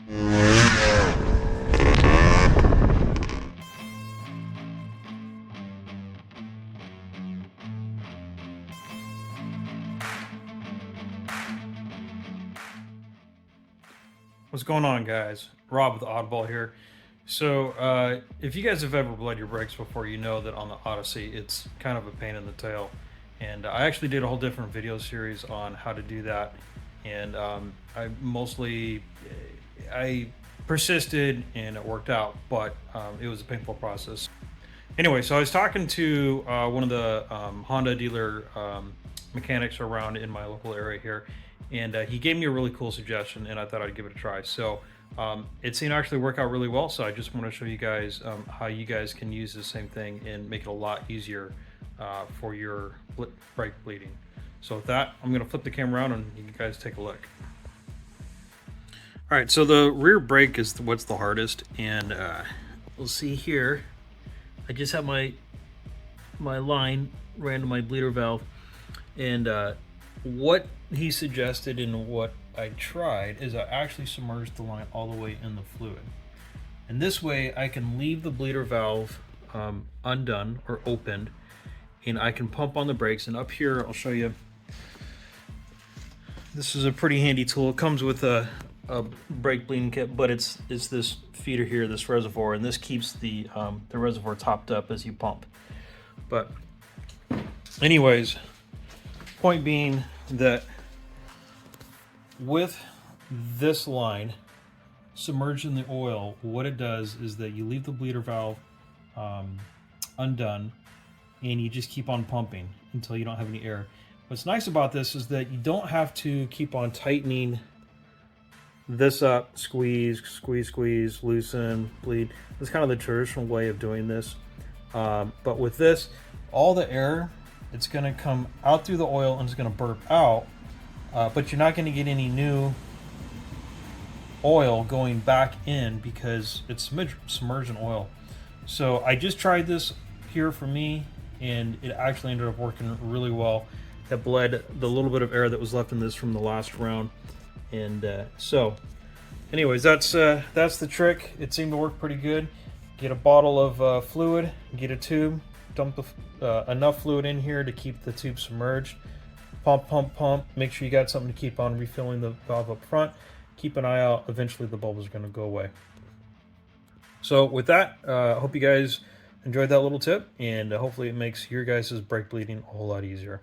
What's going on, guys? Rob with Oddball here. So, if you guys have ever bled your brakes before, you know that on the Odyssey, it's kind of a pain in the tail. And I actually did a whole different video series on how to do that. And I persisted and it worked out, but it was a painful process. Anyway, so I was talking to one of the Honda dealer mechanics around in my local area here, and he gave me a really cool suggestion, and I thought I'd give it a try. So it seemed to actually work out really well. So I just want to show you guys how you guys can use the same thing and make it a lot easier for your brake bleeding. So with that, I'm going to flip the camera around and you guys take a look. All right, so the rear brake is what's the hardest, and we'll see here. I just have my line ran to my bleeder valve, and what he suggested and what I tried is I actually submerged the line all the way in the fluid, and this way I can leave the bleeder valve undone or opened, and I can pump on the brakes. And up here I'll show you, this is a pretty handy tool. It comes with a brake bleeding kit, but it's this feeder here, this reservoir, and this keeps the reservoir topped up as you pump. But anyways, point being that with this line submerged in the oil, what it does is that you leave the bleeder valve undone, and you just keep on pumping until you don't have any air. What's nice about this is that you don't have to keep on tightening this up, squeeze, squeeze, squeeze, loosen, bleed. That's kind of the traditional way of doing this. But with this, all the air, it's going to come out through the oil and it's going to burp out, but you're not going to get any new oil going back in because it's submerged in oil. So I just tried this here for me, and it actually ended up working really well. It bled the little bit of air that was left in this from the last round. And so anyways, that's the trick. It seemed to work pretty good. Get a bottle of fluid, get a tube, dump enough fluid in here to keep the tube submerged, pump, pump, pump. Make sure you got something to keep on refilling the valve up front. Keep an eye out, eventually the bulb is going to go away. So with that, I hope you guys enjoyed that little tip, and hopefully it makes your guys' brake bleeding a whole lot easier.